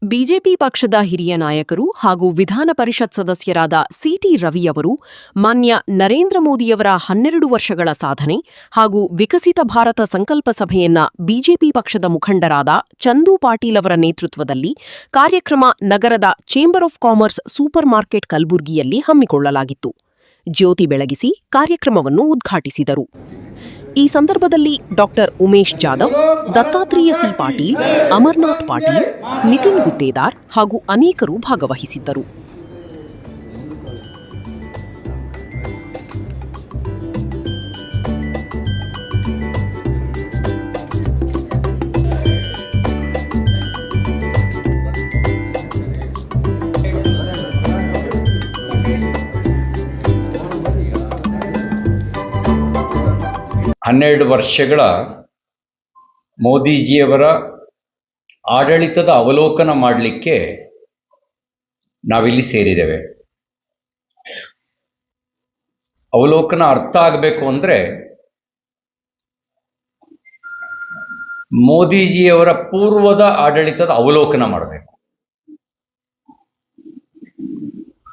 BJP ಪಕ್ಷದ ಹಿರಿಯ ನಾಯಕರು ಹಾಗೂ ವಿಧಾನ ಪರಿಷತ್ ಸದಸ್ಯರಾದ ಸಿಟಿ ರವಿಯವರು ಮಾನ್ಯ ನರೇಂದ್ರ ಮೋದಿಯವರ 12 ವರ್ಷಗಳ ಸಾಧನೆ ಹಾಗೂ ವಿಕಸಿತ ಭಾರತ ಸಂಕಲ್ಪ ಸಭೆಯನ್ನ ಬಿಜೆಪಿ ಪಕ್ಷದ ಮುಖಂಡರಾದ ಚಂದು ಪಾಟೀಲ್ ಅವರ ನೇತೃತ್ವದಲ್ಲಿ ಕಾರ್ಯಕ್ರಮ ನಗರದ chamber of commerce supermarket ಕಲಬುರಗಿಯಲ್ಲಿ ಹಮ್ಮಿಕೊಳ್ಳಲಾಗಿತ್ತು. ಜ್ಯೋತಿ ಬೆಳಗಿಸಿ ಕಾರ್ಯಕ್ರಮವನ್ನು ಉದ್ಘಾಟಿಸಿದರು. ಈ ಸಂದರ್ಭದಲ್ಲಿ ಡಾಕ್ಟರ್ ಉಮೇಶ್ ಜಾಧವ್, ದತ್ತಾತ್ರೇಯ ಸಿ ಪಾಟೀಲ್, ಅಮರ್ನಾಥ್ ಪಾಟೀಲ್, ನಿತಿನ್ ಗುತ್ತೇದಾರ್ ಹಾಗೂ ಅನೇಕರು ಭಾಗವಹಿಸಿದ್ದರು. ಹನ್ನೆರಡು ವರ್ಷಗಳ ಮೋದಿಜಿಯವರ ಆಡಳಿತದ ಅವಲೋಕನ ಮಾಡಲಿಕ್ಕೆ ನಾವಿಲ್ಲಿ ಸೇರಿದ್ದೇವೆ. ಅವಲೋಕನ ಅರ್ಥ ಆಗಬೇಕು ಅಂದರೆ ಮೋದಿಜಿಯವರ ಪೂರ್ವದ ಆಡಳಿತದ ಅವಲೋಕನ ಮಾಡಬೇಕು.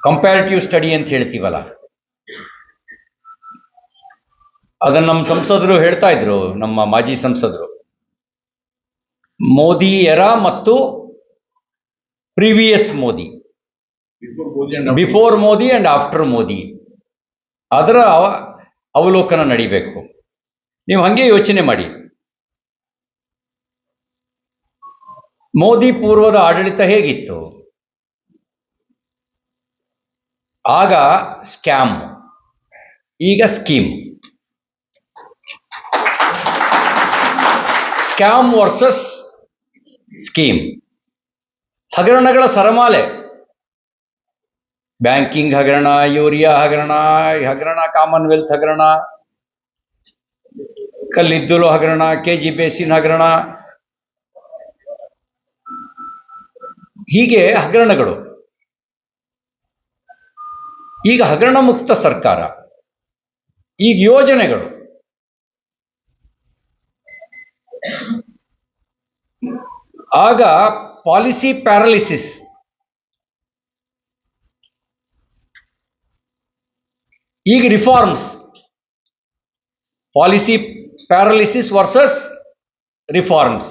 ಕಂಪ್ಯಾರಿಟಿವ್ ಸ್ಟಡಿ ಅಂತ ಹೇಳ್ತೀವಲ್ಲ, ಅದನ್ನು ನಮ್ಮ ಸಂಸದರು ಹೇಳ್ತಾ ಇದ್ರು, ನಮ್ಮ ಮಾಜಿ ಸಂಸದರು. ಮೋದಿ ಎರಾ ಮತ್ತು previous Modi, before Modi and after Modi, ಅದರ ಅವಲೋಕನ ನಡಿಬೇಕು. ನೀವು ಹಾಗೆ ಯೋಚನೆ ಮಾಡಿ, ಮೋದಿ ಪೂರ್ವದ ಆಡಳಿತ ಹೇಗಿತ್ತು? ಆಗ ಸ್ಕ್ಯಾಮ್, ಈಗ ಸ್ಕೀಮ್. ಸ್ಕ್ಯಾಮ್ ವರ್ಸಸ್ ಸ್ಕೀಮ್, ಹಗರಣಗಳ ಸರಮಾಲೆ. ಬ್ಯಾಂಕಿಂಗ್ ಹಗರಣ, ಯೂರಿಯಾ ಹಗರಣ, ಕಾಮನ್ವೆಲ್ತ್ ಹಗರಣ, ಕಲ್ಲಿದ್ದಲು ಹಗರಣ, ಕೆಜಿ ಬೇಸಿನ್ ಹಗರಣ, ಹೀಗೆ ಹಗರಣಗಳು. ಈಗ ಹಗರಣ ಮುಕ್ತ ಸರ್ಕಾರ. ಈಗ ಯೋಜನೆಗಳು, ಆಗ ಪಾಲಿಸಿ ಪ್ಯಾರಾಲಿಸಿಸ್. ಈಗ reforms. Policy paralysis versus reforms.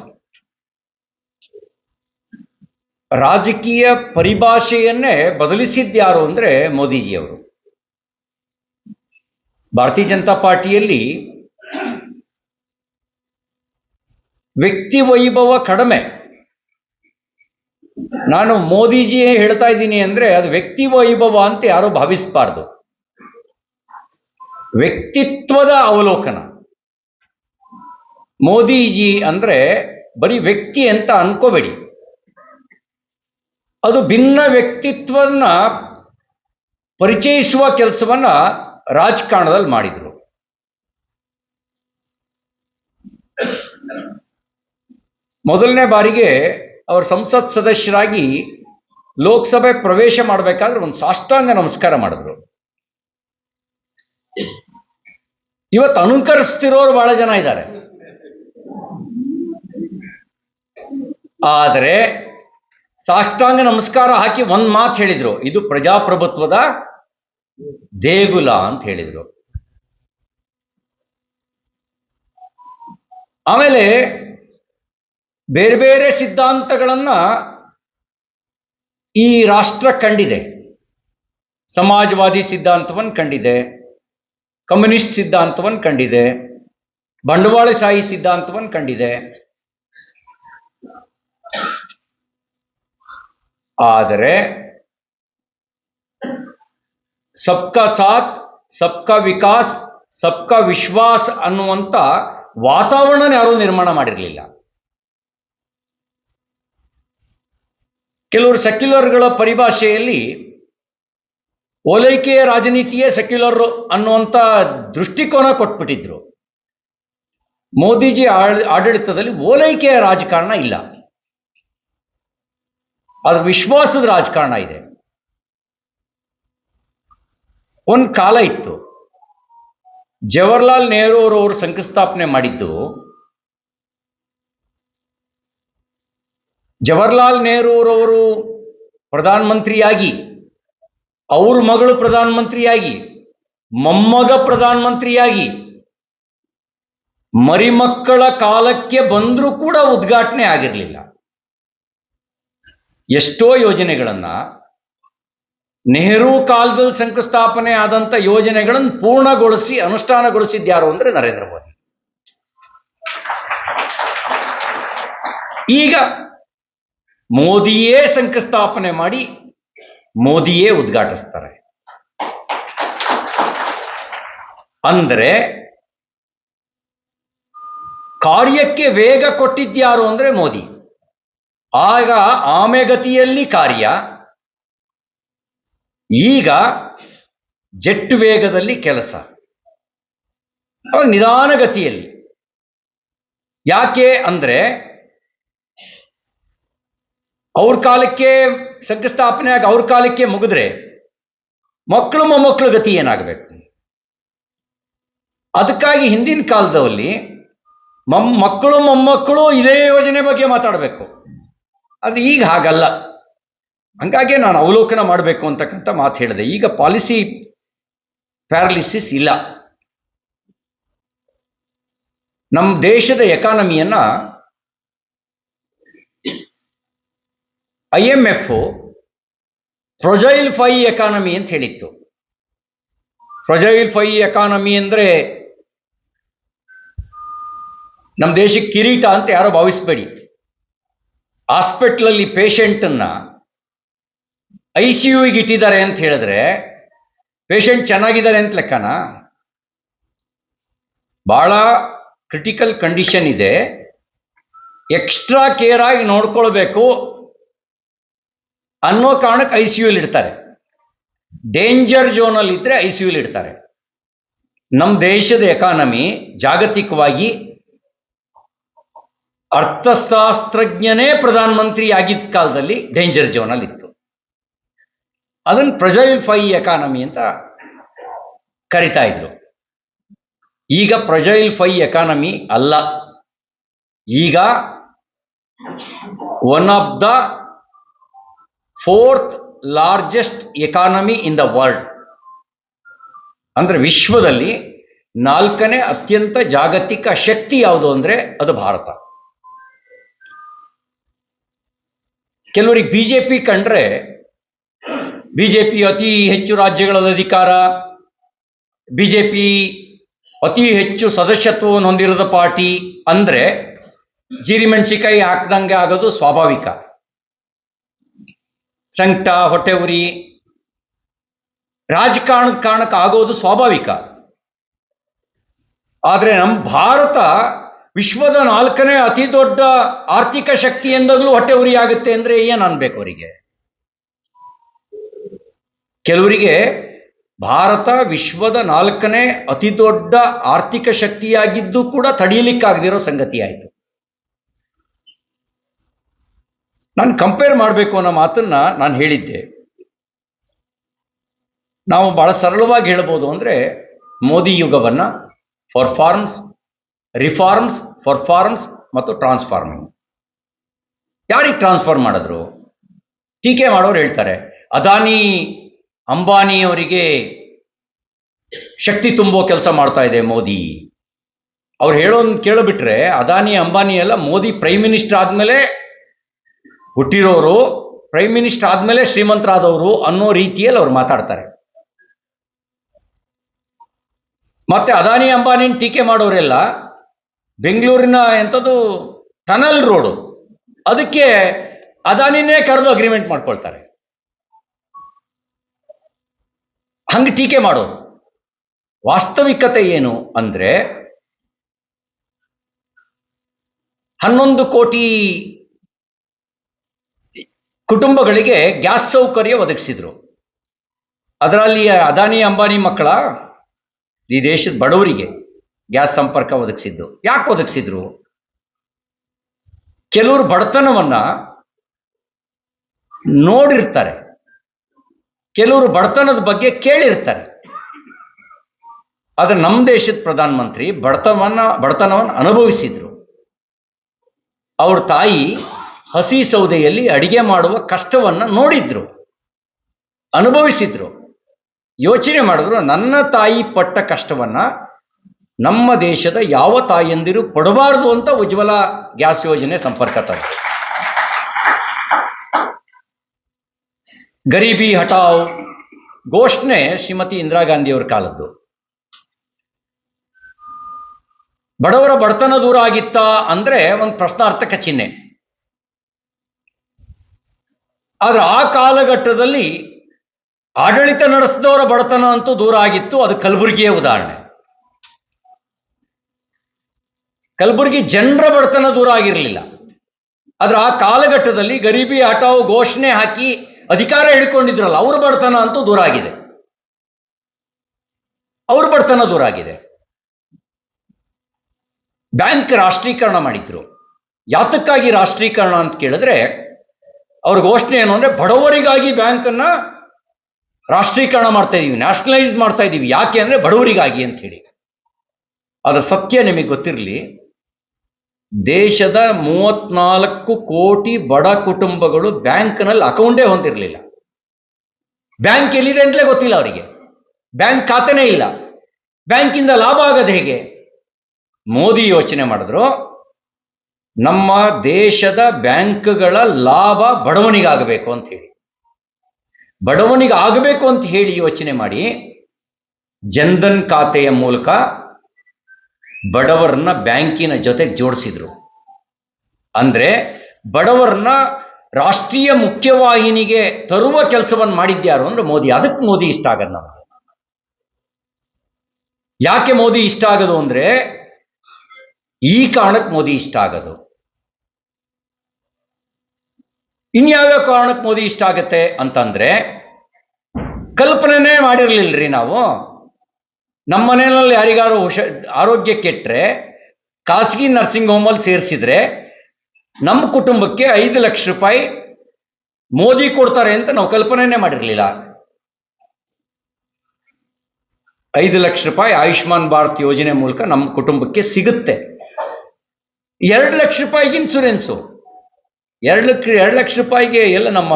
ರಾಜಕೀಯ ಪರಿಭಾಷೆಯನ್ನೇ ಬದಲಿಸಿದ್ಯಾರು ಅಂದರೆ ಮೋದಿಜಿಯವರು. ಭಾರತೀಯ ಜನತಾ ಪಾರ್ಟಿಯಲ್ಲಿ ವ್ಯಕ್ತಿ ವೈಭವ ಕಡಿಮೆ. ನಾನು ಮೋದಿಜಿ ಹೇಳ್ತಾ ಇದ್ದೀನಿ ಅಂದರೆ ಅದು ವ್ಯಕ್ತಿ ವೈಭವ ಅಂತ ಯಾರೂ ಭಾವಿಸಬಾರ್ದು. ವ್ಯಕ್ತಿತ್ವದ ಅವಲೋಕನ. ಮೋದಿಜಿ ಅಂದರೆ ಬರೀ ವ್ಯಕ್ತಿ ಅಂತ ಅನ್ಕೋಬೇಡಿ, ಅದು ಭಿನ್ನ ವ್ಯಕ್ತಿತ್ವನ ಪರಿಚಯಿಸುವ ಕೆಲಸವನ್ನ ರಾಜಕಾರಣದಲ್ಲಿ ಮಾಡಿದರು. ಮೊದಲನೇ ಬಾರಿಗೆ ಅವರು ಸಂಸತ್ ಸದಸ್ಯರಾಗಿ ಲೋಕಸಭೆ ಪ್ರವೇಶ ಮಾಡಬೇಕಾದ್ರೆ ಒಂದು ಸಾಷ್ಟಾಂಗ ನಮಸ್ಕಾರ ಮಾಡಿದ್ರು. ಇವತ್ತು ಅನುಕರಿಸ್ತಿರೋರು ಬಹಳ ಜನ ಇದ್ದಾರೆ. ಆದರೆ ಸಾಷ್ಟಾಂಗ ನಮಸ್ಕಾರ ಹಾಕಿ ಒಂದು ಮಾತು ಹೇಳಿದ್ರು, ಇದು ಪ್ರಜಾಪ್ರಭುತ್ವದ ದೇಗುಲ ಅಂತ ಹೇಳಿದ್ರು. ಆಮೇಲೆ ಬೇರೆ ಬೇರೆ ಸಿದ್ಧಾಂತಗಳನ್ನ ಈ ರಾಷ್ಟ್ರ ಕಂಡಿದೆ. ಸಮಾಜವಾದಿ ಸಿದ್ಧಾಂತವನ್ನು ಕಂಡಿದೆ, ಕಮ್ಯುನಿಸ್ಟ್ ಸಿದ್ಧಾಂತವನ್ನು ಕಂಡಿದೆ, ಬಂಡವಾಳಶಾಹಿ ಸಿದ್ಧಾಂತವನ್ನು ಕಂಡಿದೆ. ಆದರೆ ಸಬ್ಕಾ ಸಾಥ್, ಸಬ್ಕಾ ವಿಕಾಸ್, ಸಬ್ಕಾ ವಿಶ್ವಾಸ್ ಅನ್ನುವಂಥ ವಾತಾವರಣ ಯಾರೂ ನಿರ್ಮಾಣ ಮಾಡಿರಲಿಲ್ಲ. ಕೆಲವರು ಸೆಕ್ಯುಲರ್ಗಳ ಪರಿಭಾಷೆಯಲ್ಲಿ ಓಲೈಕೆಯ ರಾಜನೀತಿಯೇ ಸೆಕ್ಯುಲರ್ ಅನ್ನುವಂಥ ದೃಷ್ಟಿಕೋನ ಕೊಟ್ಬಿಟ್ಟಿದ್ರು. ಮೋದಿಜಿ ಆಡಳಿತದಲ್ಲಿ ಓಲೈಕೆಯ ರಾಜಕಾರಣ ಇಲ್ಲ, ಅದು ವಿಶ್ವಾಸದ ರಾಜಕಾರಣ ಇದೆ. ಒಂದು ಕಾಲ ಇತ್ತು, ಜವಾಹರ್ಲಾಲ್ ನೆಹರು ಅವರು ಶಂಕುಸ್ಥಾಪನೆ ಮಾಡಿದ್ದು ಜವಾಹರ್ಲಾಲ್ ನೆಹರೂರವರು ಪ್ರಧಾನಮಂತ್ರಿಯಾಗಿ, ಅವ್ರ ಮಗಳು ಪ್ರಧಾನಮಂತ್ರಿಯಾಗಿ, ಮೊಮ್ಮಗ ಪ್ರಧಾನಮಂತ್ರಿಯಾಗಿ, ಮರಿಮಕ್ಕಳ ಕಾಲಕ್ಕೆ ಬಂದರೂ ಕೂಡ ಉದ್ಘಾಟನೆ ಆಗಿರಲಿಲ್ಲ. ಎಷ್ಟೋ ಯೋಜನೆಗಳನ್ನ, ನೆಹರು ಕಾಲದಲ್ಲಿ ಶಂಕುಸ್ಥಾಪನೆ ಆದಂಥ ಯೋಜನೆಗಳನ್ನು ಪೂರ್ಣಗೊಳಿಸಿ ಅನುಷ್ಠಾನಗೊಳಿಸಿದ್ಯಾರು ಅಂದರೆ ನರೇಂದ್ರ ಮೋದಿ. ಈಗ ಮೋದಿಯೇ ಶಂಕುಸ್ಥಾಪನೆ ಮಾಡಿ ಮೋದಿಯೇ ಉದ್ಘಾಟಿಸ್ತಾರೆ. ಅಂದರೆ ಕಾರ್ಯಕ್ಕೆ ವೇಗ ಕೊಟ್ಟಿದ್ಯಾರು ಅಂದರೆ ಮೋದಿ. ಆಗ ಆಮೆಗತಿಯಲ್ಲಿ ಕಾರ್ಯ, ಈಗ ಜೆಟ್ ವೇಗದಲ್ಲಿ ಕೆಲಸ, ನಿಧಾನಗತಿಯಲ್ಲಿ. ಯಾಕೆ ಅಂದರೆ ಅವ್ರ ಕಾಲಕ್ಕೆ ಶಂಕುಸ್ಥಾಪನೆ ಆಗಿ ಅವ್ರ ಕಾಲಕ್ಕೆ ಮುಗಿದ್ರೆ ಮಕ್ಕಳು ಮೊಮ್ಮಕ್ಕಳು ಗತಿ ಏನಾಗಬೇಕು? ಅದಕ್ಕಾಗಿ ಹಿಂದಿನ ಕಾಲದಲ್ಲಿ ಮಕ್ಕಳು ಮೊಮ್ಮಕ್ಕಳು ಇದೇ ಯೋಜನೆ ಬಗ್ಗೆ ಮಾತಾಡಬೇಕು. ಆದರೆ ಈಗ ಹಾಗಲ್ಲ. ಹಂಗಾಗಿ ನಾನು ಅವಲೋಕನ ಮಾಡಬೇಕು ಅಂತಕ್ಕಂಥ ಮಾತು ಹೇಳಿದೆ. ಈಗ ಪಾಲಿಸಿ ಪ್ಯಾರಲಿಸಿಸ್ ಇಲ್ಲ. ನಮ್ಮ ದೇಶದ ಎಕಾನಮಿಯನ್ನ IMF ಫ್ರೊಜೈಲ್ 5 ಎಕಾನಮಿ ಅಂತ ಹೇಳಿತ್ತು. ಫ್ರೊಜೈಲ್ 5 ಎಕಾನಮಿ ಅಂದರೆ ನಮ್ಮ ದೇಶಕ್ಕೆ ಕಿರೀಟ ಅಂತ ಯಾರೋ ಭಾವಿಸ್ಬೇಡಿ. ಹಾಸ್ಪಿಟ್ಲಲ್ಲಿ ಪೇಷಂಟನ್ನ ICUಗೆ ಇಟ್ಟಿದ್ದಾರೆ ಅಂತ ಹೇಳಿದ್ರೆ ಪೇಷಂಟ್ ಚೆನ್ನಾಗಿದ್ದಾರೆ ಅಂತ ಲೆಕ್ಕನ? ಬಹಳ ಕ್ರಿಟಿಕಲ್ ಕಂಡೀಷನ್ ಇದೆ, ಎಕ್ಸ್ಟ್ರಾ ಕೇರ್ ಆಗಿ ನೋಡ್ಕೊಳ್ಬೇಕು ಅನ್ನೋ ಕಾರಣಕ್ಕೆ ICUಲಿ ಇಡ್ತಾರೆ. ಡೇಂಜರ್ ಝೋನಲ್ಲಿ ಇದ್ರೆ ICUಲಿ ಇಡ್ತಾರೆ. ನಮ್ಮ ದೇಶದ ಎಕಾನಮಿ ಜಾಗತಿಕವಾಗಿ ಅರ್ಥಶಾಸ್ತ್ರಜ್ಞನೇ ಪ್ರಧಾನಮಂತ್ರಿ ಆಗಿದ್ದ ಕಾಲದಲ್ಲಿ ಡೇಂಜರ್ ಝೋನಲ್ಲಿ ಇತ್ತು. ಅದನ್ನು ಫ್ರೊಜೈಲ್ 5 ಎಕಾನಮಿ ಅಂತ ಕರಿತಾ ಇದ್ರು. ಈಗ ಫ್ರೊಜೈಲ್ 5 ಎಕಾನಮಿ ಅಲ್ಲ, ಈಗ one of the 4th largest economy in the world. ಅಂದ್ರೆ ವಿಶ್ವದಲ್ಲಿ 4ನೇ ಅತ್ಯಂತ ಜಾಗತಿಕ ಶಕ್ತಿ ಯಾವುದು ಅಂದ್ರೆ ಅದು ಭಾರತ. ಕೆಲವರಿಗೆ ಬಿಜೆಪಿ ಕಂಡ್ರೆ ಬಿಜೆಪಿ ಅತಿ ಹೆಚ್ಚು ರಾಜ್ಯಗಳಲ್ಲಿ ಅಧಿಕಾರ, ಬಿಜೆಪಿ ಅತಿ ಹೆಚ್ಚು ಸದಸ್ಯತ್ವವನ್ನು ಹೊಂದಿರದ ಪಾರ್ಟಿ ಅಂದ್ರೆ ಜೀರಿಮೆಣಸಿಕಾಯಿ ಹಾಕ್ದಂಗೆ ಆಗೋದು ಸ್ವಾಭಾವಿಕ. ಸಂಕಟ, ಹೊಟ್ಟೆ ಉರಿ, ರಾಜಕಾರಣದ ಕಾರಣಕ್ಕೆ ಆಗೋದು ಸ್ವಾಭಾವಿಕ. ಆದರೆ ನಮ್ಮ ಭಾರತ ವಿಶ್ವದ 4ನೇ ಅತಿ ದೊಡ್ಡ ಆರ್ಥಿಕ ಶಕ್ತಿ ಎಂದಾಗಲೂ ಹೊಟ್ಟೆ ಉರಿ ಆಗುತ್ತೆ ಅಂದ್ರೆ ಏನ್ ಅನ್ಬೇಕು ಅವರಿಗೆ? ಕೆಲವರಿಗೆ ಭಾರತ ವಿಶ್ವದ 4ನೇ ಅತಿ ದೊಡ್ಡ ಆರ್ಥಿಕ ಶಕ್ತಿಯಾಗಿದ್ದು ಕೂಡ ತಡೆಯಲಿಕ್ಕಾಗದಿರೋ ಸಂಗತಿ ಆಯಿತು. ನಾನು ಕಂಪೇರ್ ಮಾಡಬೇಕು ಅನ್ನೋ ಮಾತನ್ನ ನಾನು ಹೇಳಿದ್ದೆ. ನಾವು ಬಹಳ ಸರಳವಾಗಿ ಹೇಳ್ಬೋದು ಅಂದ್ರೆ ಮೋದಿ ಯುಗವನ್ನ ಫಾರ್ಮ್ಸ್, ರಿಫಾರ್ಮ್ಸ್, ಪರ್ಫಾರ್ಮ್ಸ್ ಮತ್ತು ಟ್ರಾನ್ಸ್ಫಾರ್ಮಿಂಗ್. ಯಾರಿಗೆ ಟ್ರಾನ್ಸ್ಫಾರ್ಮ್ ಮಾಡಿದ್ರು? ಟೀಕೆ ಮಾಡೋರು ಹೇಳ್ತಾರೆ ಅದಾನಿ ಅಂಬಾನಿ ಅವರಿಗೆ ಶಕ್ತಿ ತುಂಬೋ ಕೆಲಸ ಮಾಡ್ತಾ ಇದೆ ಮೋದಿ. ಅವ್ರು ಹೇಳೋದು ಕೇಳಿಬಿಟ್ರೆ ಅದಾನಿ ಅಂಬಾನಿ ಎಲ್ಲ ಮೋದಿ ಪ್ರೈಮ್ ಮಿನಿಸ್ಟರ್ ಆದ್ಮೇಲೆ ಹುಟ್ಟಿರೋರು, ಪ್ರೈಮ್ ಮಿನಿಸ್ಟರ್ ಆದ್ಮೇಲೆ ಶ್ರೀಮಂತರಾದವರು ಅನ್ನೋ ರೀತಿಯಲ್ಲಿ ಅವ್ರು ಮಾತಾಡ್ತಾರೆ. ಮತ್ತೆ ಅದಾನಿ ಅಂಬಾನಿ ಟೀಕೆ ಮಾಡೋರೆಲ್ಲ ಬೆಂಗಳೂರಿನ ಎಂಥದ್ದು ಟನಲ್ ರೋಡು, ಅದಕ್ಕೆ ಅದಾನಿನೇ ಕರೆದು ಅಗ್ರಿಮೆಂಟ್ ಮಾಡ್ಕೊಳ್ತಾರೆ. ಹಂಗೆ ಟೀಕೆ ಮಾಡೋರು. ವಾಸ್ತವಿಕತೆ ಏನು ಅಂದ್ರೆ 11 ಕೋಟಿ ಕುಟುಂಬಗಳಿಗೆ ಗ್ಯಾಸ್ ಸೌಕರ್ಯ ಒದಗಿಸಿದ್ರು. ಅದರಲ್ಲಿ ಅದಾನಿ ಅಂಬಾನಿ ಮಕ್ಕಳ ಈ ದೇಶದ ಬಡವರಿಗೆ ಗ್ಯಾಸ್ ಸಂಪರ್ಕ ಒದಗಿಸಿದ್ದು. ಯಾಕೆ ಒದಗಿಸಿದ್ರು? ಕೆಲವರು ಬಡತನವನ್ನ ನೋಡಿರ್ತಾರೆ, ಕೆಲವರು ಬಡತನದ ಬಗ್ಗೆ ಕೇಳಿರ್ತಾರೆ. ಆದ್ರೆ ನಮ್ಮ ದೇಶದ ಪ್ರಧಾನಮಂತ್ರಿ ಬಡತನವನ್ನು ಅನುಭವಿಸಿದ್ರು. ಅವ್ರ ತಾಯಿ ಹಸಿ ಸೌದೆಯಲ್ಲಿ ಅಡಿಗೆ ಮಾಡುವ ಕಷ್ಟವನ್ನು ನೋಡಿದ್ರು, ಅನುಭವಿಸಿದ್ರು. ಯೋಚನೆ ಮಾಡಿದ್ರು, ನನ್ನ ತಾಯಿ ಪಟ್ಟ ಕಷ್ಟವನ್ನ ನಮ್ಮ ದೇಶದ ಯಾವ ತಾಯಿಯಂದಿರು ಪಡಬಾರದು ಅಂತ ಉಜ್ವಲ ಗ್ಯಾಸ್ ಯೋಜನೆ ಸಂಪರ್ಕ ತಂದರು. ಗರೀಬಿ ಹಟಾವ್ ಘೋಷಣೆ ಶ್ರೀಮತಿ ಇಂದಿರಾ ಗಾಂಧಿಯವರ ಕಾಲದ್ದು. ಬಡವರ ಬಡತನ ದೂರ ಆಗಿತ್ತಾ ಅಂದ್ರೆ ಒಂದು ಪ್ರಶ್ನಾರ್ಥಕ ಚಿಹ್ನೆ. ಆದ್ರೆ ಆ ಕಾಲಘಟ್ಟದಲ್ಲಿ ಆಡಳಿತ ನಡೆಸಿದವರ ಬಡತನ ಅಂತೂ ದೂರ ಆಗಿತ್ತು. ಅದು ಕಲಬುರಗಿಯ ಉದಾಹರಣೆ. ಕಲಬುರಗಿ ಜನರ ಬಡತನ ದೂರ ಆಗಿರಲಿಲ್ಲ. ಆದ್ರೆ ಆ ಕಾಲಘಟ್ಟದಲ್ಲಿ ಗರೀಬಿ ಹಟಾವ್ ಘೋಷಣೆ ಹಾಕಿ ಅಧಿಕಾರ ಹಿಡ್ಕೊಂಡಿದ್ರಲ್ಲ, ಅವ್ರ ಬಡತನ ಅಂತೂ ದೂರ ಆಗಿದೆ. ಅವ್ರ ಬಡತನ ದೂರ ಆಗಿದೆ. ಬ್ಯಾಂಕ್ ರಾಷ್ಟ್ರೀಕರಣ ಮಾಡಿದ್ರು. ಯಾತಕ್ಕಾಗಿ ರಾಷ್ಟ್ರೀಕರಣ ಅಂತ ಕೇಳಿದ್ರೆ ಅವ್ರ ಘೋಷಣೆ ಏನು ಅಂದ್ರೆ, ಬಡವರಿಗಾಗಿ ಬ್ಯಾಂಕನ್ನ ರಾಷ್ಟ್ರೀಕರಣ ಮಾಡ್ತಾ ಇದೀವಿ, ನ್ಯಾಷನಲೈಸ್ ಮಾಡ್ತಾ ಇದೀವಿ. ಯಾಕೆ ಅಂದ್ರೆ ಬಡವರಿಗಾಗಿ ಅಂತ ಹೇಳಿ. ಅದರ ಸತ್ಯ ನಿಮಗೆ ಗೊತ್ತಿರಲಿ, ದೇಶದ 34 ಕೋಟಿ ಬಡ ಕುಟುಂಬಗಳು ಬ್ಯಾಂಕ್ನಲ್ಲಿ ಅಕೌಂಟೇ ಹೊಂದಿರಲಿಲ್ಲ. ಬ್ಯಾಂಕ್ ಎಲ್ಲಿದೆ ಅಂತಲೇ ಗೊತ್ತಿಲ್ಲ ಅವರಿಗೆ, ಬ್ಯಾಂಕ್ ಖಾತೆನೇ ಇಲ್ಲ. ಬ್ಯಾಂಕಿಂದ ಲಾಭ ಆಗೋದು ಹೇಗೆ? ಮೋದಿ ಯೋಚನೆ ಮಾಡಿದ್ರು, ನಮ್ಮ ದೇಶದ ಬ್ಯಾಂಕ್ಗಳ ಲಾಭ ಬಡವನಿಗಾಗಬೇಕು ಅಂತ ಹೇಳಿ. ಬಡವನಿಗಾಗಬೇಕು ಅಂತ ಹೇಳಿ ಯೋಚನೆ ಮಾಡಿ ಜನ್ಧನ್ ಖಾತೆಯ ಮೂಲಕ ಬಡವರನ್ನ ಬ್ಯಾಂಕಿನ ಜೊತೆ ಜೋಡಿಸಿದ್ರು. ಅಂದ್ರೆ ಬಡವರನ್ನ ರಾಷ್ಟ್ರೀಯ ಮುಖ್ಯವಾಹಿನಿಗೆ ತರುವ ಕೆಲಸವನ್ನು ಮಾಡಿದ್ಯಾರು ಅಂದ್ರೆ ಮೋದಿ. ಅದಕ್ಕೆ ಮೋದಿ ಇಷ್ಟ ಆಗದು ನಮಗೆ. ಯಾಕೆ ಮೋದಿ ಇಷ್ಟ ಆಗೋದು ಅಂದ್ರೆ ಈ ಕಾರಣಕ್ಕೆ ಮೋದಿ ಇಷ್ಟ ಆಗೋದು. ಇನ್ಯಾವ್ಯಾವ ಕಾರಣಕ್ಕೆ ಮೋದಿ ಇಷ್ಟ ಆಗತ್ತೆ ಅಂತಂದ್ರೆ, ಕಲ್ಪನೆನೇ ಮಾಡಿರ್ಲಿಲ್ರಿ ನಾವು. ನಮ್ಮ ಮನೆಯಲ್ಲಿ ಯಾರಿಗಾರು ಆರೋಗ್ಯ ಕೆಟ್ಟರೆ ಖಾಸಗಿ ನರ್ಸಿಂಗ್ ಹೋಮಲ್ಲಿ ಸೇರಿಸಿದ್ರೆ ನಮ್ಮ ಕುಟುಂಬಕ್ಕೆ 5 ಲಕ್ಷ ರೂಪಾಯಿ ಮೋದಿ ಕೊಡ್ತಾರೆ ಅಂತ ನಾವು ಕಲ್ಪನೆನೇ ಮಾಡಿರ್ಲಿಲ್ಲ. 5 ಲಕ್ಷ ರೂಪಾಯಿ ಆಯುಷ್ಮಾನ್ ಭಾರತ್ ಯೋಜನೆ ಮೂಲಕ ನಮ್ಮ ಕುಟುಂಬಕ್ಕೆ ಸಿಗುತ್ತೆ. 2 ಲಕ್ಷ ರೂಪಾಯಿಗೆ ಇನ್ಸೂರೆನ್ಸು. 2 ಲಕ್ಷ ರೂಪಾಯಿಗೆ ಎಲ್ಲ ನಮ್ಮ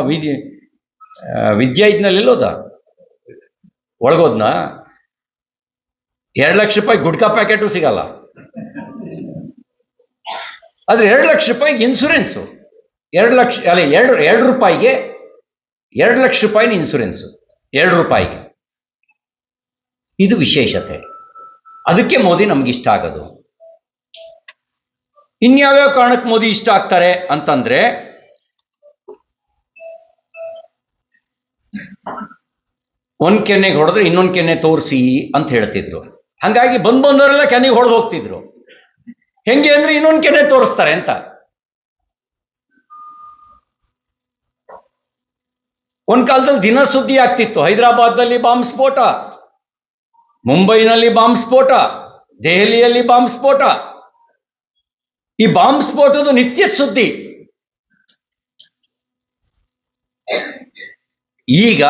ವಿದ್ಯಾ ಇದ್ನಲ್ಲಿ ಎಲ್ಲೋದ ಒಳಗೋದ್ನ. 2 ಲಕ್ಷ ರೂಪಾಯಿ ಗುಡ್ಕಾ ಪ್ಯಾಕೆಟು ಸಿಗಲ್ಲ. ಆದ್ರೆ 2 ಲಕ್ಷ ರೂಪಾಯಿಗೆ ಇನ್ಸೂರೆನ್ಸು. 2 ಲಕ್ಷ ಅಲ್ಲ 2 ರೂಪಾಯಿಗೆ 2 ಲಕ್ಷ ರೂಪಾಯಿನ ಇನ್ಸೂರೆನ್ಸು 2 ರೂಪಾಯಿಗೆ. ಇದು ವಿಶೇಷತೆ. ಅದಕ್ಕೆ ಮೋದಿ ನಮ್ಗೆ ಇಷ್ಟ ಆಗೋದು. ಇನ್ಯಾವ್ಯಾವ ಕಾರಣಕ್ಕೆ ಮೋದಿ ಇಷ್ಟ ಆಗ್ತಾರೆ ಅಂತಂದ್ರೆ, ಒಂದ್ ಕೆನ್ನೆಗೆ ಹೊಡೆದ್ರೆ ಇನ್ನೊಂದು ಕೆನ್ನೆ ತೋರಿಸಿ ಅಂತ ಹೇಳ್ತಿದ್ರು. ಹಂಗಾಗಿ ಬಂದವರೆಲ್ಲ ಕೆನ್ನೆಗೆ ಹೊಡೆದು ಹೋಗ್ತಿದ್ರು. ಹೆಂಗೆ ಅಂದ್ರೆ ಇನ್ನೊಂದು ಕೆನ್ನೆ ತೋರಿಸ್ತಾರೆ ಅಂತ. ಒಂದ್ ಕಾಲದಲ್ಲಿ ದಿನ ಸುದ್ದಿ ಆಗ್ತಿತ್ತು, ಹೈದರಾಬಾದ್ನಲ್ಲಿ ಬಾಂಬ್ ಸ್ಫೋಟ, ಮುಂಬೈನಲ್ಲಿ ಬಾಂಬ್ ಸ್ಫೋಟ, ದೆಹಲಿಯಲ್ಲಿ ಬಾಂಬ್ ಸ್ಫೋಟ. ಈ ಬಾಂಬ್ ಸ್ಫೋಟದ ನಿತ್ಯ ಸುದ್ದಿ. ಈಗ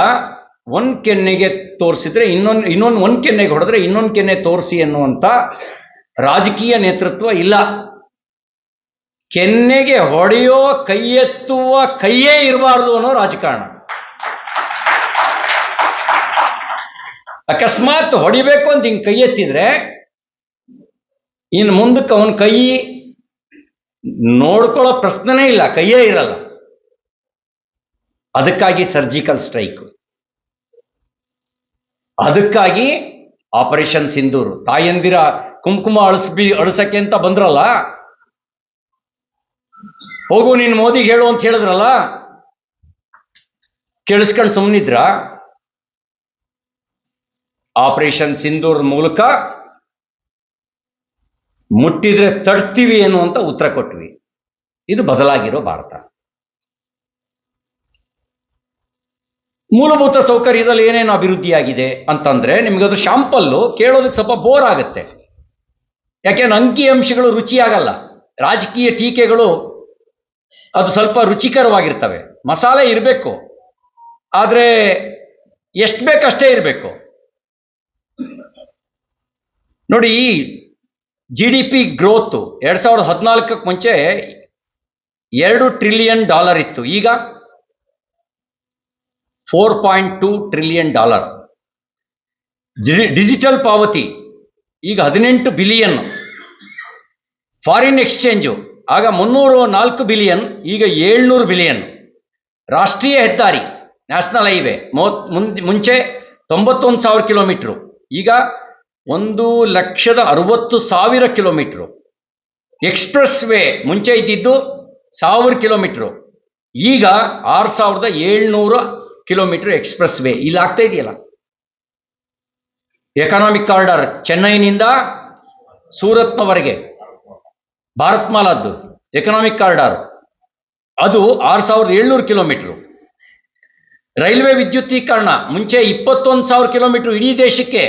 ಒಂದ್ ಕೆನ್ನೆಗೆ ತೋರಿಸಿದ್ರೆ ಇನ್ನೊಂದು ಒಂದ್ ಕೆನ್ನೆಗೆ ಹೊಡೆದ್ರೆ ಇನ್ನೊಂದು ಕೆನ್ನೆ ತೋರಿಸಿ ಅನ್ನುವಂತ ರಾಜಕೀಯ ನೇತೃತ್ವ ಇಲ್ಲ. ಕೆನ್ನೆಗೆ ಹೊಡೆಯೋ ಕೈ ಎತ್ತುವ ಕೈಯೇ ಇರಬಾರ್ದು ಅನ್ನೋ ರಾಜಕಾರಣ. ಅಕಸ್ಮಾತ್ ಹೊಡಿಬೇಕು ಅಂತ ಹಿಂಗ್ ಕೈ ಎತ್ತಿದ್ರೆ ಇನ್ನು ಮುಂದಕ್ಕೆ ಅವನ ಕೈ ನೋಡ್ಕೊಳ್ಳೋ ಪ್ರಶ್ನೆನೇ ಇಲ್ಲ, ಕೈಯೇ ಇರಲ್ಲ. ಅದಕ್ಕಾಗಿ ಸರ್ಜಿಕಲ್ ಸ್ಟ್ರೈಕ್, ಅದಕ್ಕಾಗಿ ಆಪರೇಷನ್ ಸಿಂಧೂರ್. ತಾಯಂದಿರ ಕುಂಕುಮ ಅಳಿಸಕ್ಕೆ ಅಂತ ಬಂದ್ರಲ್ಲ, ಹೋಗು ನೀನ್ ಮೋದಿಗೆ ಹೇಳು ಅಂತ ಹೇಳಿದ್ರಲ್ಲ, ಕೇಳಿಸ್ಕೊಂಡು ಸುಮ್ಮನಿದ್ರ? ಆಪರೇಷನ್ ಸಿಂಧೂರ್ ಮೂಲಕ ಮುಟ್ಟಿದ್ರೆ ತಡ್ತೀವಿ ಅನ್ನುವಂತ ಉತ್ತರ ಕೊಟ್ವಿ. ಇದು ಬದಲಾಗಿರೋ ಭಾರತ. ಮೂಲಭೂತ ಸೌಕರ್ಯದಲ್ಲಿ ಏನೇನು ಅಭಿವೃದ್ಧಿಯಾಗಿದೆ ಅಂತಂದ್ರೆ, ನಿಮ್ಗದು ಶಾಂಪಲ್ಲು ಕೇಳೋದಕ್ಕೆ ಸ್ವಲ್ಪ ಬೋರ್ ಆಗುತ್ತೆ. ಯಾಕೆಂದ್ರೆ ಅಂಕಿ ಅಂಶಗಳು ರುಚಿಯಾಗಲ್ಲ. ರಾಜಕೀಯ ಟೀಕೆಗಳು ಅದು ಸ್ವಲ್ಪ ರುಚಿಕರವಾಗಿರ್ತವೆ. ಮಸಾಲೆ ಇರಬೇಕು, ಆದ್ರೆ ಎಷ್ಟು ಬೇಕಷ್ಟೇ ಇರಬೇಕು. ನೋಡಿ, GDP ಗ್ರೋತ್ 2014ಕ್ಕೆ ಮುಂಚೆ $2 ಟ್ರಿಲಿಯನ್ ಇತ್ತು, ಈಗ $4.2 ಟ್ರಿಲಿಯನ್. ಡಿಜಿಟಲ್ ಪಾವತಿ ಈಗ 18 ಬಿಲಿಯನ್. ಫಾರಿನ್ ಎಕ್ಸ್ಚೇಂಜು ಆಗ 304 ಬಿಲಿಯನ್, ಈಗ 700 ಬಿಲಿಯನ್. ರಾಷ್ಟ್ರೀಯ ಹೆದ್ದಾರಿ ನ್ಯಾಷನಲ್ ಹೈವೇ ಮುಂಚೆ 91,000 ಕಿಲೋಮೀಟ್ರು, ಈಗ 1,60,000 ಕಿಲೋಮೀಟ್ರು. ಎಕ್ಸ್ಪ್ರೆಸ್ ವೇ ಮುಂಚೆ ಇದ್ದಿದ್ದು 1000 ಕಿಲೋಮೀಟ್ರು, ಈಗ 6,700 ಕಿಲೋಮೀಟರ್ ಎಕ್ಸ್ಪ್ರೆಸ್ ವೇ ಇಲ್ಲಿ ಆಗ್ತಾ ಇದೆಯಲ್ಲ. ಎಕನಾಮಿಕ್ ಕಾರಿಡಾರ್ ಚೆನ್ನೈನಿಂದ ಸೂರತ್ನವರೆಗೆ ಭಾರತ್ ಮಾಲಾದ್ದು ಎಕನಾಮಿಕ್ ಕಾರಿಡಾರ್, ಅದು 6,700 ಕಿಲೋಮೀಟರ್. ರೈಲ್ವೆ ವಿದ್ಯುತ್ತೀಕರಣ ಮುಂಚೆ 21,000 ಕಿಲೋಮೀಟರ್ ಇಡೀ ದೇಶಕ್ಕೆ,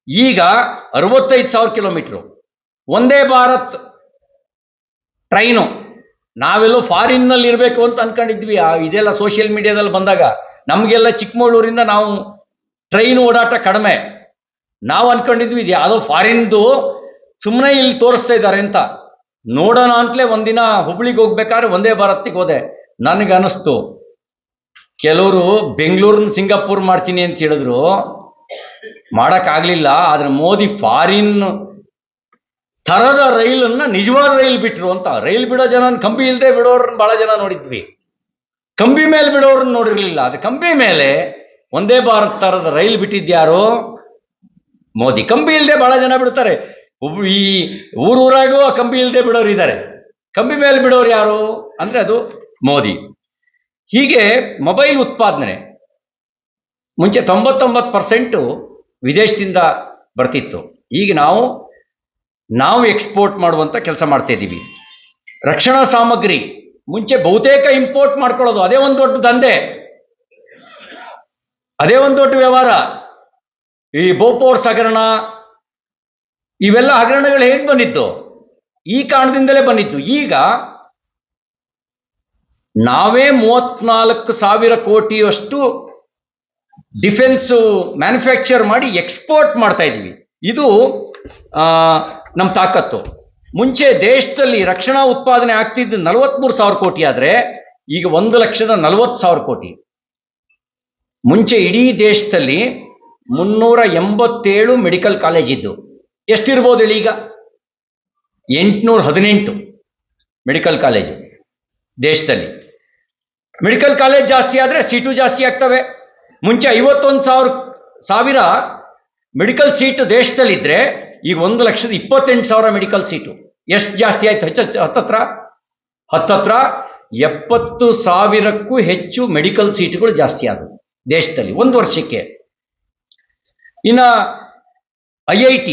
ಈಗ 65,000 ಕಿಲೋಮೀಟರ್. ಒಂದೇ ಭಾರತ್ ಟ್ರೈನು, ನಾವೆಲ್ಲೋ ಫಾರಿನ್ನಲ್ಲಿ ಇರಬೇಕು ಅಂತ ಅನ್ಕೊಂಡಿದ್ವಿ. ಇದೆಲ್ಲ ಸೋಷಿಯಲ್ ಮೀಡಿಯಾದಲ್ಲಿ ಬಂದಾಗ ನಮಗೆಲ್ಲ ಚಿಕ್ಕಮಗಳೂರಿಂದ ನಾವು ಟ್ರೈನ್ ಓಡಾಟ ಕಡಿಮೆ, ನಾವು ಅನ್ಕೊಂಡಿದ್ವಿ ಇದು ಯಾವುದೋ ಫಾರಿನ್ದು ಸುಮ್ಮನೆ ಇಲ್ಲಿ ತೋರಿಸ್ತಾ ಇದ್ದಾರೆ ಅಂತ. ನೋಡೋಣ ಅಂತಲೇ ಒಂದಿನ ಹುಬ್ಳಿಗೆ ಹೋಗ್ಬೇಕಾದ್ರೆ ಒಂದೇ ಭಾರತಿಗೆ ಹೋದೆ. ನನಗನ್ನಿಸ್ತು, ಕೆಲವರು ಬೆಂಗಳೂರಿನ ಸಿಂಗಾಪುರ್ ಮಾಡ್ತೀನಿ ಅಂತ ಹೇಳಿದ್ರು, ಮಾಡೋಕ್ಕಾಗಲಿಲ್ಲ. ಆದರೆ ಮೋದಿ ಫಾರಿನ್ ಥರದ ರೈಲನ್ನು ನಿಜವಾದ ರೈಲ್ ಬಿಟ್ಟರು ಅಂತ. ರೈಲ್ ಬಿಡೋ ಜನ ಕಂಬಿ ಇಲ್ಲದೆ ಬಿಡೋರನ್ನ ಭಾಳ ಜನ ನೋಡಿದ್ವಿ, ಕಂಬಿ ಮೇಲೆ ಬಿಡೋರನ್ನ ನೋಡಿರಲಿಲ್ಲ. ಅದು ಕಂಬಿ ಮೇಲೆ ಒಂದೇ ಭಾರತ್ ಥರದ ರೈಲ್ ಬಿಟ್ಟಿದ್ಯಾರು? ಮೋದಿ. ಕಂಬಿ ಇಲ್ಲದೆ ಭಾಳ ಜನ ಬಿಡ್ತಾರೆ, ಈ ಊರಾಗೂ ಆ ಕಂಬಿ ಇಲ್ಲದೆ ಬಿಡೋರು ಇದ್ದಾರೆ. ಕಂಬಿ ಮೇಲೆ ಬಿಡೋರು ಯಾರು ಅಂದರೆ ಅದು ಮೋದಿ. ಹೀಗೆ ಮೊಬೈಲ್ ಉತ್ಪಾದನೆ ಮುಂಚೆ 99% ವಿದೇಶದಿಂದ ಬರ್ತಿತ್ತು, ಈಗ ನಾವು ಎಕ್ಸ್ಪೋರ್ಟ್ ಮಾಡುವಂಥ ಕೆಲಸ ಮಾಡ್ತಾ ಇದ್ದೀವಿ. ರಕ್ಷಣಾ ಸಾಮಗ್ರಿ ಮುಂಚೆ ಬಹುತೇಕ ಇಂಪೋರ್ಟ್ ಮಾಡ್ಕೊಳ್ಳೋದು, ಅದೇ ಒಂದು ದೊಡ್ಡ ದಂಧೆ, ಅದೇ ಒಂದು ದೊಡ್ಡ ವ್ಯವಹಾರ. ಈ ಬೋಪೋರ್ಸ್ ಹಗರಣ, ಇವೆಲ್ಲ ಹಗರಣಗಳು ಹೇಗೆ ಬಂದಿತ್ತು? ಈ ಕಾರಣದಿಂದಲೇ ಬಂದಿತ್ತು. ಈಗ ನಾವೇ 34,000 ಕೋಟಿಯಷ್ಟು ಡಿಫೆನ್ಸ್ ಮ್ಯಾನುಫ್ಯಾಕ್ಚರ್ ಮಾಡಿ ಎಕ್ಸ್ಪೋರ್ಟ್ ಮಾಡ್ತಾ ಇದ್ದೀವಿ. ಇದು ನಮ್ಮ ತಾಕತ್ತು. ಮುಂಚೆ ದೇಶದಲ್ಲಿ ರಕ್ಷಣಾ ಉತ್ಪಾದನೆ ಆಗ್ತಿದ್ದು 43,000 ಕೋಟಿ ಆದರೆ ಈಗ 1,40,000 ಕೋಟಿ. ಮುಂಚೆ ಇಡೀ ದೇಶದಲ್ಲಿ 387 ಮೆಡಿಕಲ್ ಕಾಲೇಜ್ ಇದ್ದು, ಎಷ್ಟಿರ್ಬೋದು ಹೇಳಿ? ಈಗ 818 ಮೆಡಿಕಲ್ ಕಾಲೇಜು ದೇಶದಲ್ಲಿ. ಮೆಡಿಕಲ್ ಕಾಲೇಜ್ ಜಾಸ್ತಿ ಆದರೆ ಸೀಟು ಜಾಸ್ತಿ ಆಗ್ತವೆ. ಮುಂಚೆ 51,000 ಮೆಡಿಕಲ್ ಸೀಟು ದೇಶದಲ್ಲಿದ್ದರೆ ಈಗ 1,28,000 ಮೆಡಿಕಲ್ ಸೀಟು. ಎಷ್ಟು ಜಾಸ್ತಿ ಆಯ್ತು? ಹತ್ತತ್ರ 70,000ಕ್ಕೂ ಹೆಚ್ಚು ಮೆಡಿಕಲ್ ಸೀಟುಗಳು ಜಾಸ್ತಿ ಆದವು ದೇಶದಲ್ಲಿ ಒಂದು ವರ್ಷಕ್ಕೆ. ಇನ್ನು IIT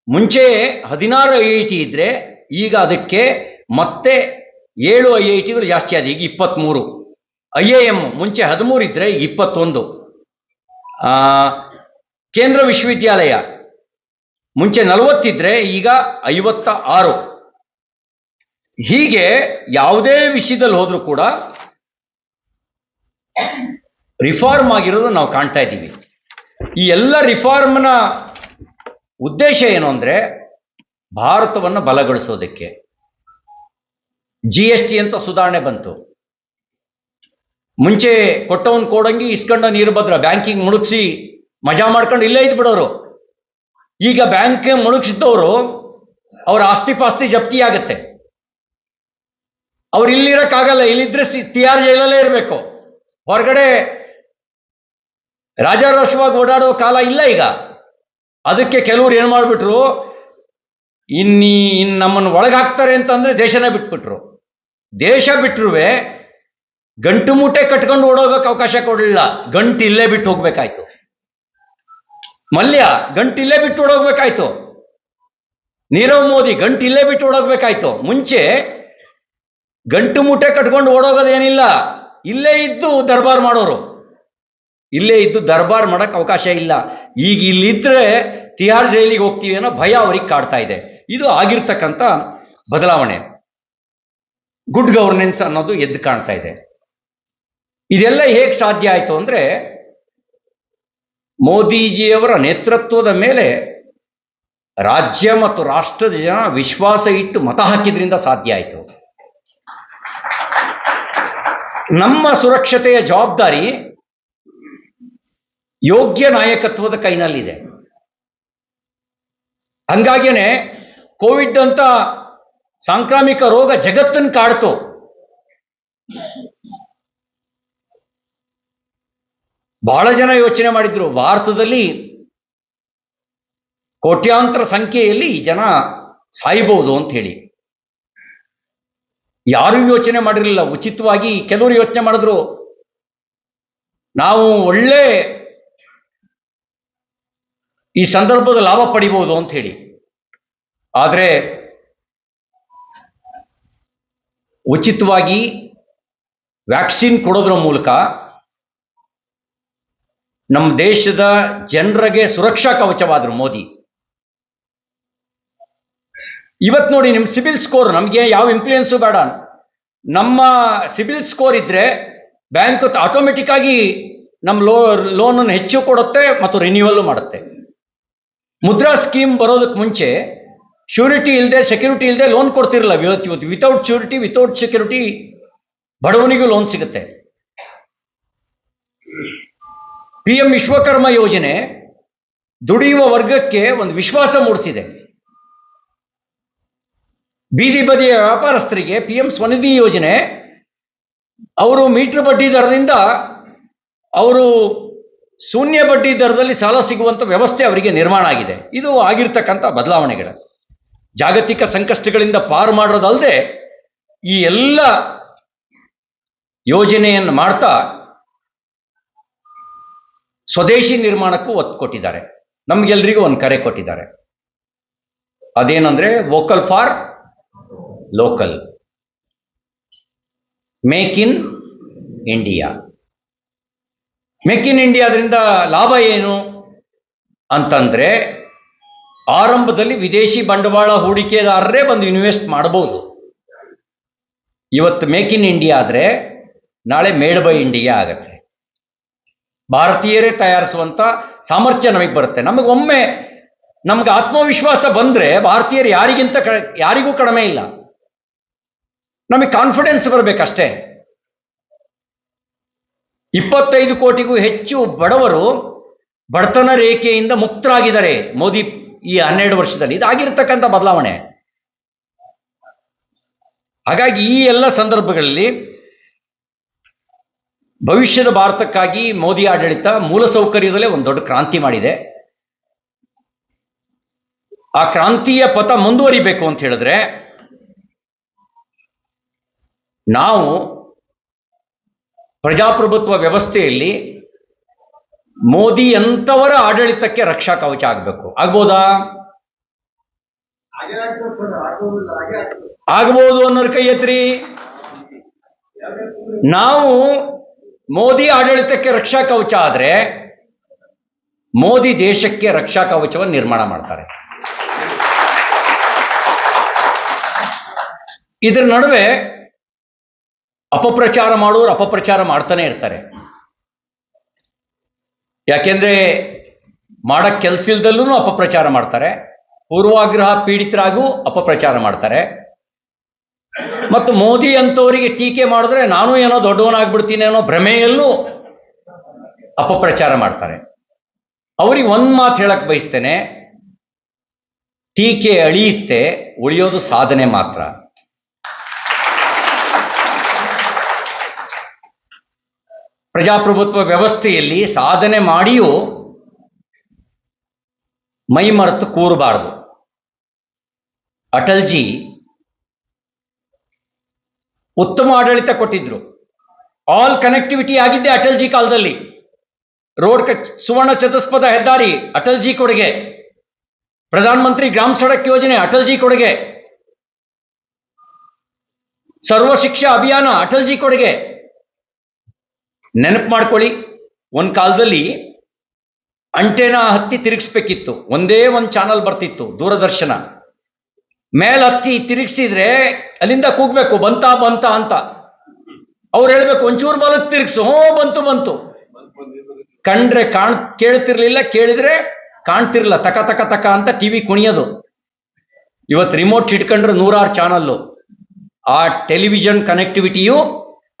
ಮುಂಚೆ 16 IIT ಇದ್ದರೆ ಈಗ ಅದಕ್ಕೆ ಮತ್ತೆ 7 IITಗಳು ಜಾಸ್ತಿ ಆದ, ಈಗ 23. IIM ಮುಂಚೆ 13 ಇದ್ದರೆ 21. ಕೇಂದ್ರ ವಿಶ್ವವಿದ್ಯಾಲಯ ಮುಂಚೆ 40 ಇದ್ದರೆ ಈಗ 56. ಹೀಗೆ ಯಾವುದೇ ವಿಷಯದಲ್ಲಿ ಹೋದರೂ ಕೂಡ ರಿಫಾರ್ಮ್ ಆಗಿರೋದು ನಾವು ಕಾಣ್ತಾ ಇದ್ದೀವಿ. ಈ ಎಲ್ಲ ರಿಫಾರ್ಮ್ನ ಉದ್ದೇಶ ಏನು ಅಂದರೆ ಭಾರತವನ್ನು ಬಲಗೊಳಿಸೋದಕ್ಕೆ. GST ಅಂತ ಸುಧಾರಣೆ ಬಂತು. ಮುಂಚೆ ಕೊಟ್ಟವನ್ ಕೊಡಂಗಿ ಇಸ್ಕೊಂಡ ನೀರು ಭದ್ರ, ಬ್ಯಾಂಕಿಂಗ್ ಮುಳುಗಿಸಿ ಮಜಾ ಮಾಡ್ಕೊಂಡು ಇಲ್ಲೇ ಇದ್ದು ಬಿಡೋರು. ಈಗ ಬ್ಯಾಂಕ್ ಮುಳುಗಿಸಿದವರು ಅವ್ರ ಆಸ್ತಿ ಪಾಸ್ತಿ ಜಪ್ತಿ ಆಗುತ್ತೆ. ಅವ್ರು ಇಲ್ಲಿರಕ್ಕಾಗಲ್ಲ, ಇಲ್ಲಿದ್ರೆ ತಿಹಾರ್ ಜೈಲಲ್ಲೇ ಇರಬೇಕು. ಹೊರಗಡೆ ರಾಜಾರೋಷವಾಗಿ ಓಡಾಡೋ ಕಾಲ ಇಲ್ಲ ಈಗ. ಅದಕ್ಕೆ ಕೆಲವರು ಏನು ಮಾಡಿಬಿಟ್ರು, ಇನ್ನು ನಮ್ಮನ್ನು ಒಳಗೆ ಹಾಕ್ತಾರೆ ಅಂತಂದ್ರೆ ದೇಶನೇ ಬಿಟ್ಬಿಟ್ರು. ದೇಶ ಬಿಟ್ಟರುವೆ ಗಂಟು ಮೂಟೆ ಕಟ್ಕೊಂಡು ಓಡೋಗಕ್ಕೆ ಅವಕಾಶ ಕೊಡಲಿಲ್ಲ. ಗಂಟು ಇಲ್ಲೇ ಬಿಟ್ಟು ಹೋಗ್ಬೇಕಾಯ್ತು. ಮಲ್ಯ ಗಂಟು ಇಲ್ಲೇ ಬಿಟ್ಟು ಓಡೋಗ್ಬೇಕಾಯ್ತು. ನೀರವ್ ಮೋದಿ ಗಂಟು ಇಲ್ಲೇ ಬಿಟ್ಟು ಓಡೋಗ್ಬೇಕಾಯ್ತು. ಮುಂಚೆ ಗಂಟು ಮೂಟೆ ಕಟ್ಕೊಂಡು ಓಡೋಗೋದೇನಿಲ್ಲ, ಇಲ್ಲೇ ಇದ್ದು ದರ್ಬಾರ್ ಮಾಡೋರು. ಇಲ್ಲೇ ಇದ್ದು ದರ್ಬಾರ್ ಮಾಡಕ್ಕೆ ಅವಕಾಶ ಇಲ್ಲ. ಈಗ ಇಲ್ಲಿದ್ರೆ ತಿಹಾರ್ ಜೈಲಿಗೆ ಹೋಗ್ತೀವಿ ಅನ್ನೋ ಭಯ ಅವ್ರಿಗೆ ಕಾಡ್ತಾ ಇದೆ. ಇದು ಆಗಿರ್ತಕ್ಕಂಥ ಬದಲಾವಣೆ. ಗುಡ್ ಗವರ್ನೆನ್ಸ್ ಅನ್ನೋದು ಎದ್ದು ಕಾಣ್ತಾ ಇದೆ. ಇದೆಲ್ಲ ಹೇಗೆ ಸಾಧ್ಯ ಆಯಿತು ಅಂದರೆ ಮೋದಿಜಿಯವರ ನೇತೃತ್ವದ ಮೇಲೆ ರಾಜ್ಯ ಮತ್ತು ರಾಷ್ಟ್ರದ ಜನ ವಿಶ್ವಾಸ ಇಟ್ಟು ಮತ ಹಾಕಿದ್ರಿಂದ ಸಾಧ್ಯ ಆಯಿತು. ನಮ್ಮ ಸುರಕ್ಷತೆಯ ಜವಾಬ್ದಾರಿ ಯೋಗ್ಯ ನಾಯಕತ್ವದ ಕೈನಲ್ಲಿದೆ. ಹಂಗಾಗೇನೆ ಕೋವಿಡ್ ಅಂತ ಸಾಂಕ್ರಾಮಿಕ ರೋಗ ಜಗತ್ತನ್ನು ಕಾಡ್ತು. ಬಹಳ ಜನ ಯೋಚನೆ ಮಾಡಿದ್ರು, ಭಾರತದಲ್ಲಿ ಕೋಟ್ಯಾಂತರ ಸಂಖ್ಯೆಯಲ್ಲಿ ಜನ ಸಾಯಬಹುದು ಅಂತ ಹೇಳಿ. ಯಾರೂ ಯೋಚನೆ ಮಾಡಿರಲಿಲ್ಲ. ಉಚಿತವಾಗಿ ಕೆಲವರು ಯೋಚನೆ ಮಾಡಿದ್ರು, ನಾವು ಒಳ್ಳೆ ಈ ಸಂದರ್ಭದ ಲಾಭ ಪಡಿಬಹುದು ಅಂತ ಹೇಳಿ. ಆದರೆ ಉಚಿತವಾಗಿ ವ್ಯಾಕ್ಸಿನ್ ಕೊಡೋದ್ರ ಮೂಲಕ ನಮ್ಮ ದೇಶದ ಜನರಿಗೆ ಸುರಕ್ಷಾ ಕವಚವಾದ್ರು ಮೋದಿ. ಇವತ್ತು ನೋಡಿ, ನಿಮ್ಮ ಸಿಬಿಲ್ ಸ್ಕೋರ್, ನಮಗೆ ಯಾವ ಇನ್ಫ್ಲೂಯೆನ್ಸು ಬೇಡ. ನಮ್ಮ ಸಿಬಿಲ್ ಸ್ಕೋರ್ ಇದ್ರೆ ಬ್ಯಾಂಕ್ ಆಟೋಮೆಟಿಕ್ ಆಗಿ ನಮ್ಮ ಲೋನ್ ಹೆಚ್ಚು ಕೊಡುತ್ತೆ ಮತ್ತು ರಿನ್ಯೂವಲ್ ಮಾಡುತ್ತೆ. ಮುದ್ರಾ ಸ್ಕೀಮ್ ಬರೋದಕ್ಕೆ ಮುಂಚೆ ಶ್ಯೂರಿಟಿ ಇಲ್ಲದೆ, ಸೆಕ್ಯೂರಿಟಿ ಇಲ್ಲದೆ ಲೋನ್ ಕೊಡ್ತಿರಲಿಲ್ಲ. ಇವತ್ತು ವಿತೌಟ್ ಶ್ಯೂರಿಟಿ, ವಿತೌಟ್ ಸೆಕ್ಯೂರಿಟಿ ಬಡವನಿಗೂ ಲೋನ್ ಸಿಗುತ್ತೆ. PM ವಿಶ್ವಕರ್ಮ ಯೋಜನೆ ದುಡಿಯುವ ವರ್ಗಕ್ಕೆ ಒಂದು ವಿಶ್ವಾಸ ಮೂಡಿಸಿದೆ. ಬೀದಿ ಬದಿಯ ವ್ಯಾಪಾರಸ್ಥರಿಗೆ PM ಸ್ವನಿಧಿ ಯೋಜನೆ, ಅವರು ಮೀಟರ್ ಬಡ್ಡಿ ದರದಿಂದ ಅವರು ಶೂನ್ಯ ಬಡ್ಡಿ ದರದಲ್ಲಿ ಸಾಲ ಸಿಗುವಂಥ ವ್ಯವಸ್ಥೆ ಅವರಿಗೆ ನಿರ್ಮಾಣ ಆಗಿದೆ. ಇದು ಆಗಿರ್ತಕ್ಕಂಥ ಬದಲಾವಣೆಗಳು. ಜಾಗತಿಕ ಸಂಕಷ್ಟಗಳಿಂದ ಪಾರು ಮಾಡೋದಲ್ಲದೆ ಈ ಎಲ್ಲ ಯೋಜನೆಯನ್ನು ಮಾಡ್ತಾ ಸ್ವದೇಶಿ ನಿರ್ಮಾಣಕ್ಕೂ ಒತ್ತು ಕೊಟ್ಟಿದ್ದಾರೆ. ನಮ್ಗೆಲ್ರಿಗೂ ಒಂದು ಕರೆ ಕೊಟ್ಟಿದ್ದಾರೆ. ಅದೇನಂದ್ರೆ vocal for local, make in India. Make in ಇಂಡಿಯಾದ್ರಿಂದ ಲಾಭ ಏನು ಅಂತಂದ್ರೆ, ಆರಂಭದಲ್ಲಿ ವಿದೇಶಿ ಬಂಡವಾಳ ಹೂಡಿಕೆದಾರರೇ ಬಂದು ಇನ್ವೆಸ್ಟ್ ಮಾಡಬಹುದು. ಇವತ್ತು ಮೇಕ್ ಇನ್ ಇಂಡಿಯಾ ಆದರೆ ನಾಳೆ ಮೇಡ್ ಬೈ ಇಂಡಿಯಾ ಆಗತ್ತೆ. ಭಾರತೀಯರೇ ತಯಾರಿಸುವಂತ ಸಾಮರ್ಥ್ಯ ನಮಗೆ ಬರುತ್ತೆ. ನಮಗೆ ಆತ್ಮವಿಶ್ವಾಸ ಬಂದ್ರೆ ಭಾರತೀಯರು ಯಾರಿಗೂ ಕಡಿಮೆ ಇಲ್ಲ. ನಮಗೆ ಕಾನ್ಫಿಡೆನ್ಸ್ ಬರಬೇಕಷ್ಟೇ. 25 ಕೋಟಿಗೂ ಹೆಚ್ಚು ಬಡವರು ಬಡತನ ರೇಖೆಯಿಂದ ಮುಕ್ತರಾಗಿದ್ದಾರೆ ಮೋದಿ ಈ 12 ವರ್ಷದಲ್ಲಿ. ಇದಾಗಿರ್ತಕ್ಕಂಥ ಬದಲಾವಣೆ. ಹಾಗಾಗಿ ಈ ಎಲ್ಲ ಸಂದರ್ಭಗಳಲ್ಲಿ ಭವಿಷ್ಯದ ಭಾರತಕ್ಕಾಗಿ ಮೋದಿ ಆಡಳಿತ ಮೂಲಸೌಕರ್ಯದಲ್ಲೇ ಒಂದು ದೊಡ್ಡ ಕ್ರಾಂತಿ ಮಾಡಿದೆ. ಆ ಕ್ರಾಂತಿಯ ಪಥ ಮುಂದುವರಿಬೇಕು ಅಂತ ಹೇಳಿದ್ರೆ ನಾವು ಪ್ರಜಾಪ್ರಭುತ್ವ ವ್ಯವಸ್ಥೆಯಲ್ಲಿ ಮೋದಿ ಎಂಥವರ ಆಡಳಿತಕ್ಕೆ ರಕ್ಷಾ ಕವಚ ಆಗಬೇಕು. ಆಗ್ಬೋದಾ? ಆಗ್ಬೋದು ಅನ್ನೋರು ಕೈ ಎತ್ರಿ. ನಾವು ಮೋದಿ ಆಡಳಿತಕ್ಕೆ ರಕ್ಷಾ ಕವಚ ಆದ್ರೆ ಮೋದಿ ದೇಶಕ್ಕೆ ರಕ್ಷಾ ಕವಚವನ್ನು ನಿರ್ಮಾಣ ಮಾಡ್ತಾರೆ. ಇದರ ನಡುವೆ ಅಪಪ್ರಚಾರ ಮಾಡೋರು ಅಪಪ್ರಚಾರ ಮಾಡ್ತಾನೆ ಇರ್ತಾರೆ. ಯಾಕೆಂದ್ರೆ ಮಾಡಕ್ ಕೆಲಸ ಇಲ್ದಲ್ಲೂ ಅಪಪ್ರಚಾರ ಮಾಡ್ತಾರೆ. ಪೂರ್ವಾಗ್ರಹ ಪೀಡಿತರಾಗೂ ಅಪಪ್ರಚಾರ ಮಾಡ್ತಾರೆ. ಮತ್ತು ಮೋದಿ ಅಂತವರಿಗೆ ಟೀಕೆ ಮಾಡಿದ್ರೆ ನಾನು ಏನೋ ದೊಡ್ಡವನಾಗ್ಬಿಡ್ತೀನಿ ಅನ್ನೋ ಭ್ರಮೆಯಲ್ಲೂ ಅಪಪ್ರಚಾರ ಮಾಡ್ತಾರೆ. ಅವ್ರಿಗೆ ಒಂದು ಮಾತು ಹೇಳಕ್ ಬಯಸ್ತೇನೆ, ಟೀಕೆ ಅಳಿಯುತ್ತೆ, ಉಳಿಯೋದು ಸಾಧನೆ ಮಾತ್ರ. ಪ್ರಜಾಪ್ರಭುತ್ವ ವ್ಯವಸ್ಥೆಯಲ್ಲಿ ಸಾಧನೆ ಮಾಡಿಯೂ ಮೈ ಮರೆತು ಕೂರಬಾರದು. ಅಟಲ್ಜಿ ಉತ್ತಮ ಆಡಳಿತ ಕೊಟ್ಟಿದ್ರು. ಆಲ್ ಕನೆಕ್ಟಿವಿಟಿ ಆಗಿದ್ದೆ ಅಟಲ್ಜಿ ಕಾಲದಲ್ಲಿ. ಸುವರ್ಣ ಚತುಷ್ಪಥ ಹೆದ್ದಾರಿ ಅಟಲ್ಜಿ ಕೊಡುಗೆ, ಪ್ರಧಾನ ಮಂತ್ರಿ ಗ್ರಾಮ ಸಡಕ್ ಯೋಜನೆ ಅಟಲ್ಜಿ ಕೊಡುಗೆ, ಸರ್ವ ಶಿಕ್ಷಾ ಅಭಿಯಾನ ಅಟಲ್ಜಿ ಕೊಡುಗೆ. ನೆನಪು ಮಾಡ್ಕೊಳ್ಳಿ, ಒಂದು ಕಾಲದಲ್ಲಿ ಅಂಟೆನಾ ಹತ್ತಿ ತಿರುಗಿಸ್ಬೇಕಿತ್ತು. ಒಂದೇ ಒಂದು ಚಾನಲ್ ಬರ್ತಿತ್ತು, ದೂರದರ್ಶನ. ಮೇಲ್ ಹತ್ತಿ ತಿರುಗಿಸಿದ್ರೆ ಅಲ್ಲಿಂದ ಕೂಗ್ಬೇಕು, ಬಂತ ಅಂತ. ಅವ್ರು ಹೇಳ್ಬೇಕು, ಒಂಚೂರು ಬಲಕ್ಕೆ ತಿರುಗಿಸು, ಬಂತು. ಕಂಡ್ರೆ ಕೇಳ್ತಿರ್ಲಿಲ್ಲ, ಕೇಳಿದ್ರೆ ಕಾಣ್ತಿರ್ಲಿಲ್ಲ, ತಕ ಅಂತ ಟಿವಿ ಕುಣಿಯೋದು. ಇವತ್ತು ರಿಮೋಟ್ ಇಟ್ಕೊಂಡ್ರೆ 106 ಚಾನಲ್ಲು. ಆ ಟೆಲಿವಿಷನ್ ಕನೆಕ್ಟಿವಿಟಿಯು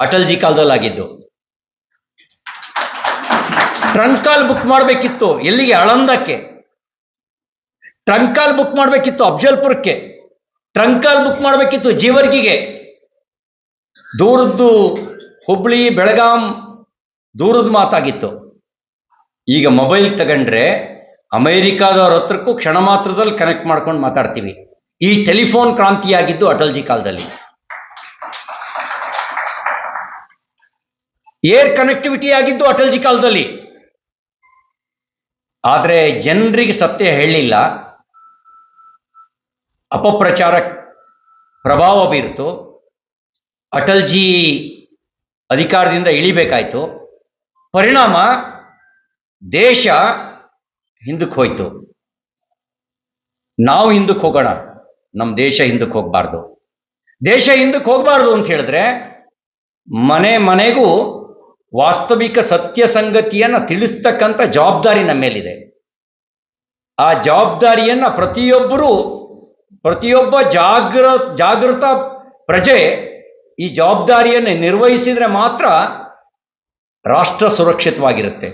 ಅಟಲ್ಜಿ ಕಾಲದಲ್ಲಿ ಆಗಿದ್ದು. ಟ್ರಂಕ್ ಕಾಲ್ ಬುಕ್ ಮಾಡಬೇಕಿತ್ತು ಎಲ್ಲಿಗೆ? ಆಳಂದಕ್ಕೆ. ಟ್ರಂಕ್ ಕಾಲ್ ಬುಕ್ ಮಾಡಬೇಕಿತ್ತು ಅಫ್ಜಲ್ಪುರಕ್ಕೆ. ಟ್ರಂಕ್ ಕಾಲ್ ಬುಕ್ ಮಾಡಬೇಕಿತ್ತು ಜೀವರ್ಗಿಗೆ. ದೂರದ್ದು ಹುಬ್ಳಿ ಬೆಳಗಾಂ ದೂರದ ಮಾತಾಗಿತ್ತು. ಈಗ ಮೊಬೈಲ್ ತಗೊಂಡ್ರೆ ಅಮೆರಿಕಾದವ್ರ ಹತ್ರಕ್ಕೂ ಕ್ಷಣ ಮಾತ್ರದಲ್ಲಿ ಕನೆಕ್ಟ್ ಮಾಡ್ಕೊಂಡು ಮಾತಾಡ್ತೀವಿ. ಈ ಟೆಲಿಫೋನ್ ಕ್ರಾಂತಿಯಾಗಿದ್ದು ಅಟಲ್ಜಿ ಕಾಲದಲ್ಲಿ. ಏರ್ ಕನೆಕ್ಟಿವಿಟಿ ಆಗಿದ್ದು ಅಟಲ್ಜಿ ಕಾಲದಲ್ಲಿ. ಆದರೆ ಜನರಿಗೆ ಸತ್ಯ ಹೇಳಲಿಲ್ಲ, ಅಪಪ್ರಚಾರ ಪ್ರಭಾವ ಬೀರ್ತು. ಅಟಲ್ಜಿ ಅಧಿಕಾರದಿಂದ ಇಳಿಬೇಕಾಯ್ತು. ಪರಿಣಾಮ ದೇಶ ಹಿಂದಕ್ಕೆ ಹೋಯ್ತು. ನಾವು ಹಿಂದಕ್ಕೆ ಹೋಗೋಣ, ನಮ್ಮ ದೇಶ ಹಿಂದಕ್ಕೆ ಹೋಗಬಾರ್ದು. ದೇಶ ಹಿಂದಕ್ಕೆ ಹೋಗಬಾರ್ದು ಅಂತ ಹೇಳಿದ್ರೆ ಮನೆ ಮನೆಗೂ ವಾಸ್ತವಿಕ ಸತ್ಯ ಸಂಗತಿಯನ್ನು ತಿಳಿಸ್ತಕ್ಕಂಥ ಜವಾಬ್ದಾರಿ ನಮ್ಮ ಮೇಲಿದೆ. ಆ ಜವಾಬ್ದಾರಿಯನ್ನ ಪ್ರತಿಯೊಬ್ಬ ಜಾಗೃತ ಪ್ರಜೆ ಈ ಜವಾಬ್ದಾರಿಯನ್ನು ನಿರ್ವಹಿಸಿದ್ರೆ ಮಾತ್ರ ರಾಷ್ಟ್ರ ಸುರಕ್ಷಿತವಾಗಿರುತ್ತೆ.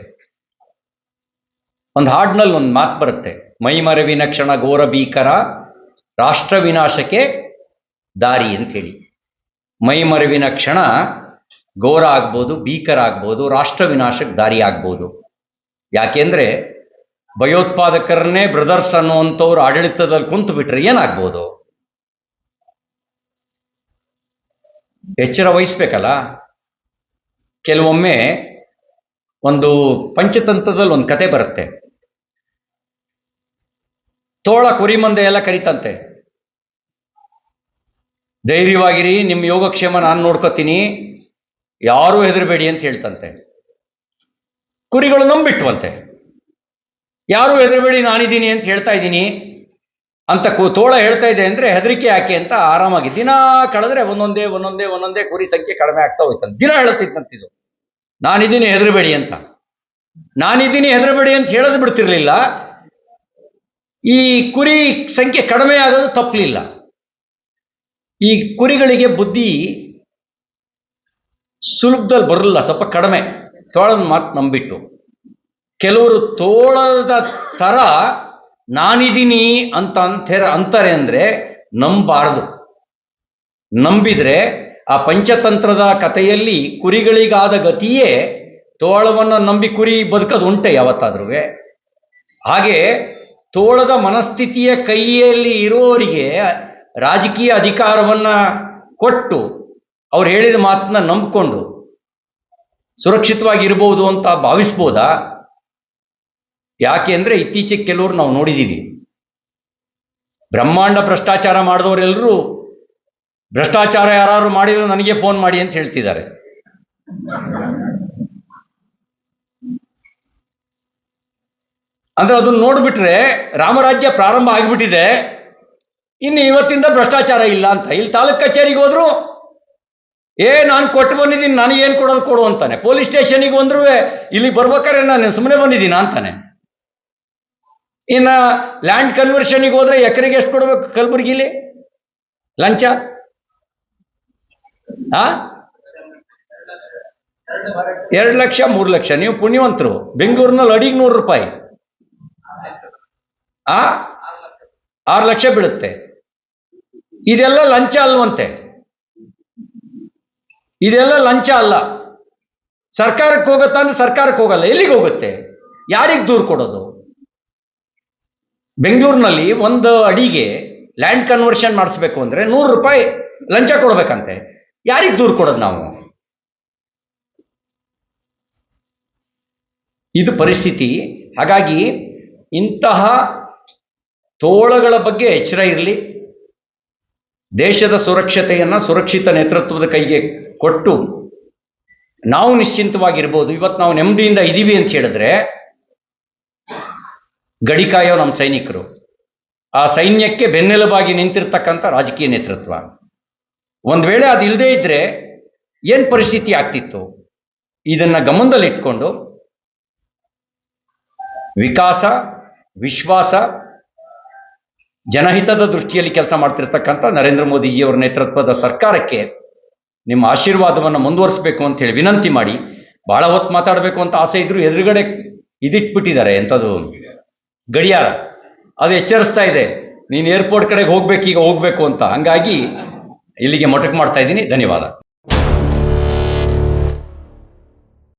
ಒಂದು ಹಾಡಿನಲ್ಲಿ ಒಂದು ಮಾತು ಬರುತ್ತೆ, ಮೈಮರವಿನ ಕ್ಷಣ ಘೋರ ಭೀಕರ ರಾಷ್ಟ್ರ ವಿನಾಶಕ್ಕೆ ದಾರಿ ಅಂತ ಹೇಳಿ. ಮೈಮರವಿನ ಕ್ಷಣ ಘೋರ ಆಗ್ಬೋದು, ಭೀಕರ ಆಗ್ಬೋದು, ರಾಷ್ಟ್ರ ವಿನಾಶಕ್ಕೆ ದಾರಿ ಆಗ್ಬೋದು. ಯಾಕೆಂದ್ರೆ ಭಯೋತ್ಪಾದಕರನ್ನೇ ಬ್ರದರ್ಸ್ ಅನ್ನುವಂಥವ್ರು ಆಡಳಿತದಲ್ಲಿ ಕುಂತು ಬಿಟ್ರೆ ಏನಾಗ್ಬೋದು? ಎಚ್ಚರ ವಹಿಸ್ಬೇಕಲ್ಲ. ಕೆಲವೊಮ್ಮೆ ಒಂದು ಪಂಚತಂತ್ರದಲ್ಲಿ ಒಂದು ಕತೆ ಬರುತ್ತೆ. ತೋಳ ಕುರಿ ಮಂದೆ ಎಲ್ಲ ಕರಿತಂತೆ, ಧೈರ್ಯವಾಗಿರಿ, ನಿಮ್ಮ ಯೋಗಕ್ಷೇಮ ನಾನು ನೋಡ್ಕೋತೀನಿ, ಯಾರೂ ಹೆದರಬೇಡಿ ಅಂತ ಹೇಳ್ತಂತೆ. ಕುರಿಗಳು ನಂಬಿಟ್ವಂತೆ, ಯಾರೂ ಹೆದರಬೇಡಿ ನಾನಿದ್ದೀನಿ ಅಂತ ಹೇಳ್ತಾ ಇದ್ದೀನಿ ಅಂತ ತೋಳ ಹೇಳ್ತಾ ಇದೆ ಅಂದ್ರೆ ಹೆದರಿಕೆ ಯಾಕೆ ಅಂತ ಆರಾಮಾಗಿ ದಿನ ಕಳೆದ್ರೆ ಒಂದೊಂದೇ ಕುರಿ ಸಂಖ್ಯೆ ಕಡಿಮೆ ಆಗ್ತಾ ಹೋಯ್ತಂತೆ. ದಿನ ಹೇಳುತ್ತಿದ್ದಂತಿದ್ದು ನಾನಿದ್ದೀನಿ ಹೆದರಬೇಡಿ ಅಂತ. ನಾನಿದ್ದೀನಿ ಹೆದರಬೇಡಿ ಅಂತ ಹೇಳೋದು ಬಿಡ್ತಿರ್ಲಿಲ್ಲ. ಈ ಕುರಿ ಸಂಖ್ಯೆ ಕಡಿಮೆ ಆಗೋದು ತಪ್ಪಲಿಲ್ಲ. ಈ ಕುರಿಗಳಿಗೆ ಬುದ್ಧಿ ಸುಲಭದಲ್ಲಿ ಬರಲ್ಲ, ಸ್ವಲ್ಪ ಕಡಿಮೆ. ತೋಳನ ಮಾತು ನಂಬಿಟ್ಟು ಕೆಲವರು ತೋಳದ ತರ ನಾನಿದ್ದೀನಿ ಅಂತಾರೆ ಅಂದ್ರೆ ನಂಬಾರದು. ನಂಬಿದ್ರೆ ಆ ಪಂಚತಂತ್ರದ ಕಥೆಯಲ್ಲಿ ಕುರಿಗಳಿಗಾದ ಗತಿಯೇ ತೋಳವನ್ನು ನಂಬಿ ಕುರಿ ಬದುಕೋದು ಉಂಟೆ ಯಾವತ್ತಾದ್ರೂ. ಹಾಗೆ ತೋಳದ ಮನಸ್ಥಿತಿಯ ಕೈಯಲ್ಲಿ ಇರುವವರಿಗೆ ರಾಜಕೀಯ ಅಧಿಕಾರವನ್ನ ಕೊಟ್ಟು ಅವ್ರು ಹೇಳಿದ ಮಾತನ್ನ ನಂಬಿಕೊಂಡು ಸುರಕ್ಷಿತವಾಗಿರ್ಬೋದು ಅಂತ ಭಾವಿಸ್ಬೋದಾ? ಯಾಕೆ ಅಂದ್ರೆ ಇತ್ತೀಚೆಗೆ ಕೆಲವರು ನಾವು ನೋಡಿದ್ದೀವಿ, ಬ್ರಹ್ಮಾಂಡ ಭ್ರಷ್ಟಾಚಾರ ಮಾಡಿದವರೆಲ್ಲರೂ ಭ್ರಷ್ಟಾಚಾರ ಯಾರು ಮಾಡಿದ್ರು ನನಗೆ ಫೋನ್ ಮಾಡಿ ಅಂತ ಹೇಳ್ತಿದ್ದಾರೆ. ಅಂದ್ರೆ ಅದನ್ನ ನೋಡ್ಬಿಟ್ರೆ ರಾಮರಾಜ್ಯ ಪ್ರಾರಂಭ ಆಗಿಬಿಟ್ಟಿದೆ, ಇನ್ನು ಇವತ್ತಿಂದ ಭ್ರಷ್ಟಾಚಾರ ಇಲ್ಲ ಅಂತ. ಇಲ್ಲಿ ತಾಲೂಕ್ ಕಚೇರಿಗೆ ಹೋದ್ರು ನಾನು ಕೊಟ್ಟು ಬಂದಿದ್ದೀನಿ, ನನಗೇನು ಕೊಡೋದು ಕೊಡು ಅಂತಾನೆ. ಪೊಲೀಸ್ ಸ್ಟೇಷನಿಗೆ ಬಂದ್ರು ಇಲ್ಲಿ ಬರ್ಬೇಕಾದ್ರೆ ನಾನು ಸುಮ್ಮನೆ ಬಂದಿದ್ದೀನಿ ಅಂತಾನೆ. ಇನ್ನ ಲ್ಯಾಂಡ್ ಕನ್ವರ್ಷನ್ಗೆ ಹೋದ್ರೆ ಎಕರೆಗೆ ಎಷ್ಟು ಕೊಡ್ಬೇಕು ಕಲಬುರಗಿಲಿ ಲಂಚ? 2 ಲಕ್ಷ 3 ಲಕ್ಷ. ನೀವು ಪುಣ್ಯವಂತರು, ಬೆಂಗಳೂರಿನಲ್ಲಿ ಅಡಿಗೆ 100 ರೂಪಾಯಿ, 6 ಲಕ್ಷ ಬೀಳುತ್ತೆ. ಇದೆಲ್ಲ ಲಂಚ ಅಲ್ವಂತೆ, ಇದೆಲ್ಲ ಲಂಚ ಅಲ್ಲ. ಸರ್ಕಾರಕ್ಕೆ ಹೋಗುತ್ತಾ ಅಂದ್ರೆ ಸರ್ಕಾರಕ್ಕೆ ಹೋಗಲ್ಲ. ಎಲ್ಲಿಗೆ ಹೋಗುತ್ತೆ? ಯಾರಿಗೆ ದೂರು ಕೊಡೋದು? ಬೆಂಗಳೂರಿನಲ್ಲಿ ಒಂದು ಅಡಿಗೆ ಲ್ಯಾಂಡ್ ಕನ್ವರ್ಷನ್ ಮಾಡಿಸ್ಬೇಕು ಅಂದ್ರೆ 100 ರೂಪಾಯಿ ಲಂಚ ಕೊಡ್ಬೇಕಂತೆ. ಯಾರಿಗೆ ದೂರು ಕೊಡೋದು ನಾವು? ಇದು ಪರಿಸ್ಥಿತಿ. ಹಾಗಾಗಿ ಇಂತಹ ತೋಳಗಳ ಬಗ್ಗೆ ಎಚ್ಚರ ಇರಲಿ. ದೇಶದ ಸುರಕ್ಷಿತ ನೇತೃತ್ವದ ಕೈಗೆ ಕೊಟ್ಟು ನಾವು ನಿಶ್ಚಿಂತವಾಗಿರ್ಬೋದು. ಇವತ್ತು ನಾವು ನೆಮ್ಮದಿಯಿಂದ ಇದ್ದೀವಿ ಅಂತ ಹೇಳಿದ್ರೆ ಗಡಿ ಕಾಯೋ ನಮ್ಮ ಸೈನಿಕರು, ಆ ಸೈನ್ಯಕ್ಕೆ ಬೆನ್ನೆಲುಬಾಗಿ ನಿಂತಿರ್ತಕ್ಕಂಥ ರಾಜಕೀಯ ನೇತೃತ್ವ. ಒಂದು ವೇಳೆ ಅದು ಇಲ್ಲದೇ ಇದ್ರೆ ಏನು ಪರಿಸ್ಥಿತಿ ಆಗ್ತಿತ್ತು? ಇದನ್ನ ಗಮನದಲ್ಲಿಟ್ಕೊಂಡು ವಿಕಾಸ, ವಿಶ್ವಾಸ, ಜನಹಿತದ ದೃಷ್ಟಿಯಲ್ಲಿ ಕೆಲಸ ಮಾಡ್ತಿರ್ತಕ್ಕಂಥ ನರೇಂದ್ರ ಮೋದಿಜಿಯವರ ನೇತೃತ್ವದ ಸರ್ಕಾರಕ್ಕೆ ನಿಮ್ಮ ಆಶೀರ್ವಾದವನ್ನು ಮುಂದುವರಿಸಬೇಕು ಅಂತ ಹೇಳಿ ವಿನಂತಿ ಮಾಡಿ, ಭಾಳ ಹೊತ್ತು ಮಾತಾಡಬೇಕು ಅಂತ ಆಸೆ ಇದ್ರು ಎದುರುಗಡೆ ಇದಿಟ್ಬಿಟ್ಟಿದ್ದಾರೆ ಎಂಥದ್ದು ಗಡಿಯಾರ, ಅದು ಎಚ್ಚರಿಸ್ತಾ ಇದೆ ನೀನು ಏರ್ಪೋರ್ಟ್ ಕಡೆಗೆ ಹೋಗ್ಬೇಕು, ಈಗ ಹೋಗ್ಬೇಕು ಅಂತ. ಹಂಗಾಗಿ ಇಲ್ಲಿಗೆ ಮೊಟಕು ಮಾಡ್ತಾ ಇದ್ದೀನಿ. ಧನ್ಯವಾದ.